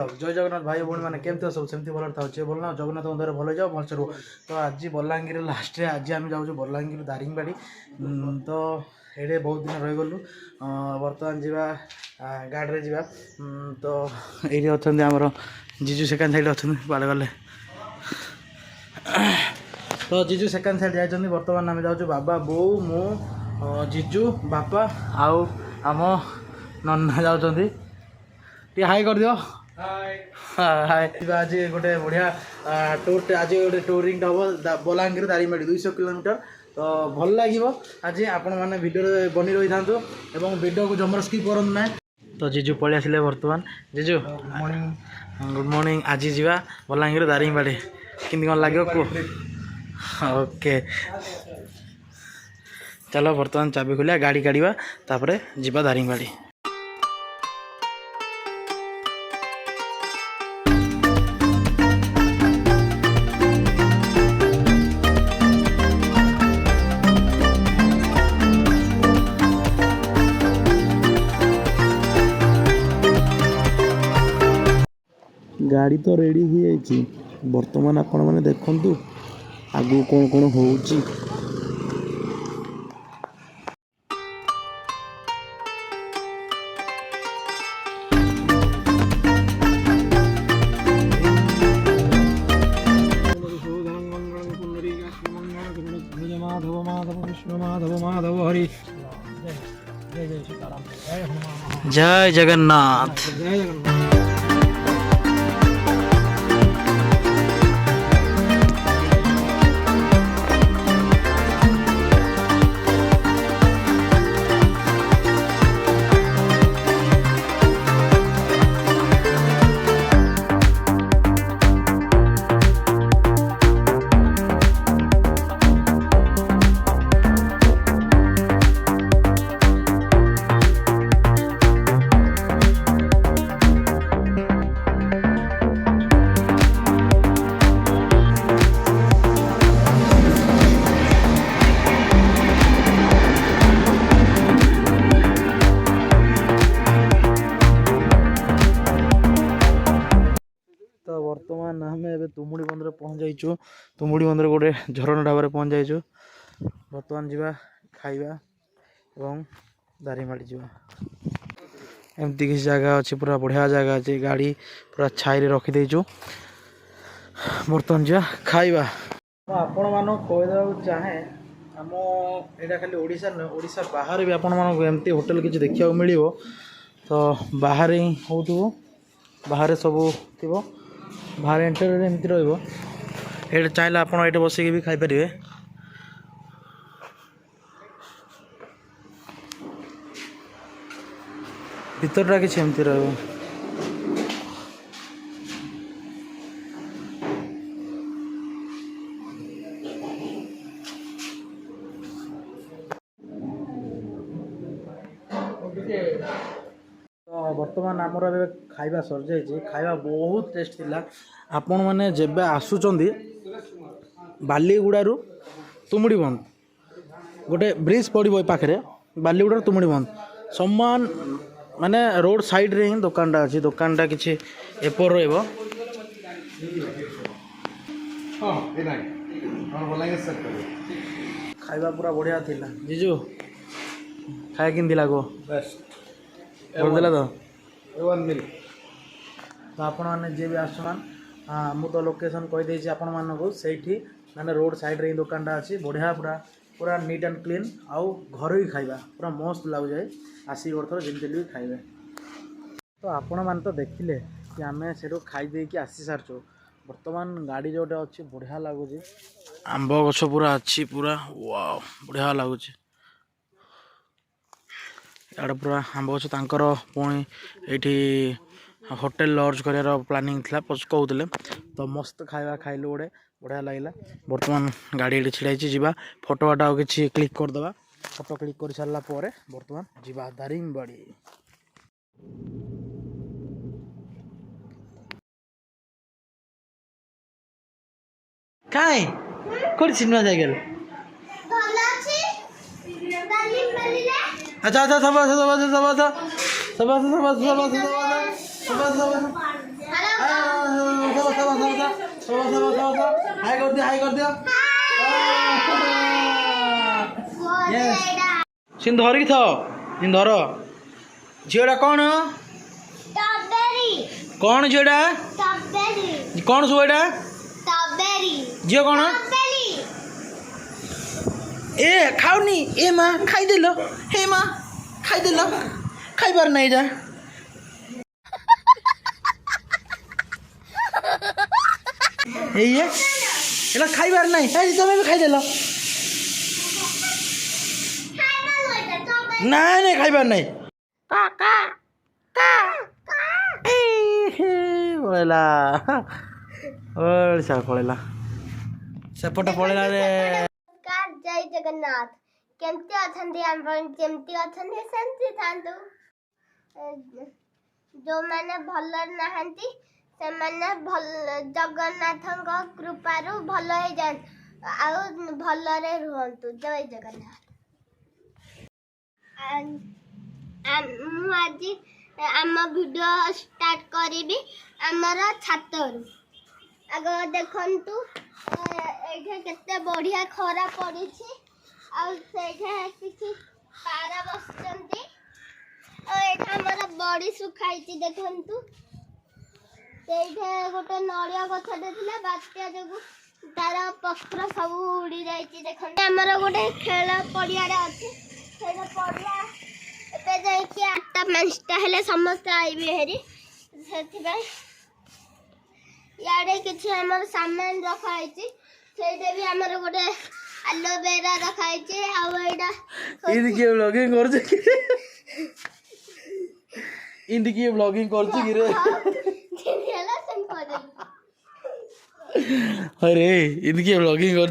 जय जगन्नाथ भाई भौणी मैंने केमती सब सेमती भल था बोलना जगन्नाथ मंदिर भल जाओ भलसे रो तो आज बलांगीर लास्ट आज आम जाऊँ बलांगीर दारिंगबाड़ी तो ये बहुत दिन रहीगलु बर्तमान जावा गाड़ी जा तो ये अच्छा आमर जीजू सेकेंड साइड अच्छा बाड़े गले तो जीजू सेकेंड साइड जाइए बर्तमान आम जाऊँ बाबा बो मु जीजू बापा आउ आम नन्ना जाऊँ हाई कर दियो हाय आज गोटे बढ़िया टूर आज गोटे टूरिंग हम बलांगीर दारिंगबाड़ी 200 किलोमीटर तो भल लगे आज आपण मैंने भिडियो बनी रही था और भिडियो को जमर स्किप करूँ ना तो जीजू पलि आसिले बर्तमान जीजू गुड मॉर्निंग आज जावा बलांगीर दारिंगबाड़ी किन कौन लगे कह ओके चलो बर्तमान चाबी खोलिया गाड़ी काढ़ा तापर जावा दारिंगबाड़ी गाड़ी तो रेडी हो जाइए बर्तमान आपण मैंने देखु आगू कौन कौन हो जय जगन्नाथ तो बर्तमान आम ए तुमुड़ी बंदर पहुँच जाइचु तुमुड़ी बंदर गोटे झरण ढाबा पहुँच जाइचु बर्तमान जावा खाइबा एवं दारिंगबाड़ी जावा एमती किसी जगह अच्छी पूरा बढ़िया जगह अच्छी गाड़ी पूरा छाई रखी देचु बर्तमान जावा खाइबा आपण मानक कहीदेक चाहे आम यहाँ खाली ओडिशा नुह ओडिशा बाहर भी आपण मानक एमती होटल किसी देखा मिल तो बाहर ही हो बाहर सब थी बाहर एंटर एमती रही चाहिए आप बसिक भी खाईपर भीतरटा किसी एमती रही तो बर्तमान आमर ए खाइबा सर जाइए खाइबा बहुत टेस्ट थिला आपण मैंने जेबे आसुचंदी बालीगुड़ारू तुमुड़ी बंद गोटे ब्रिज पड़ो पाखे बालीगुड़ा तुमुड़ी बंद समान माने रोड साइड रे ही दुकानटा अच्छी दुकानटा किसी एपर रहा खाइबा पूरा बढ़िया थिला जीजू खाए कि लगो बोलदेला तो तो आपण मैंने जी भी आसमान मु तो लोकेशन कहीदे आपण मानक से मैंने रोड साइड रे दुकानटा अच्छी बढ़िया पूरा पूरा नीट एंड क्लीन आउ घर ही खाइबा पूरा मस्त लगु जाए आसिक गोटे थर जमी भी खाइबे तो आपण मैंने तो देखिले कि आम से खाई देकी आसी सारचु बर्तमान गाड़ी जोटे अच्छी बढ़िया लगुच आंब गछ पूरा अच्छी पूरा वाव बढ़िया लगुच इे पूरा आंब गछ तांकर पुणी ये होटेल लॉज कर प्लानिंग था कहते तो मस्त खाଇବା खाइलु गोटे बढ़िया लगे बर्तमान गाड़ी ये छिड़ा जा फोटो वाटा कि क्लिक करदे फोटो क्लिक कर सारापर बर्तमान जा दारिंगबाड़ी काई कोन सिनेमा जाइगल अच्छा अच्छा सब सब सब सब सब सब सब सब सब सब कर दियो सिन धरिक था इन धर झीटा कौन कौन झीटा कौन सब एटा झील कौन ए खाऊनी ए माँ खाईदेल हे माँ खाईदेल खाई पार नहीं जा एला खाइबार नहीं है तुम भी खाईदेल नहीं नहीं खाइबार नहीं का का का पळेला ओळसा पळेला सेपट पळेला रे जय जगन्नाथ केमती अछंती हम केमती अछंती सेमती थांतु जो माने भल नहंती से माने भल जगन्नाथଙ୍କ कृपारु भल हे जान आ भल रे रहंतु जय जगन्नाथ मु आज आम वीडियो स्टार्ट करी आमर छातर आग देखंतु एठे केते बढ़िया खरा पड़ी किसी पारा बसचंती आमर बड़ी सुखाई देखंतु गोटे नड़िया गछटे थिला बात्या जो तार पत्र सब उड़ी जाइए देखते आमर गोटे खेल पड़िया अच्छे पड़िया एवं जाइए 8टा 5टा हेले समस्ते आईबे हेरी से याडे किसी आमर सामान रखाई से भी आमर गोटे एलोवेरा रखाई आईटा इनके ब्लॉगिंग कर इनके ब्लॉगिंग कर रे अरे इनके ब्लॉगिंग कर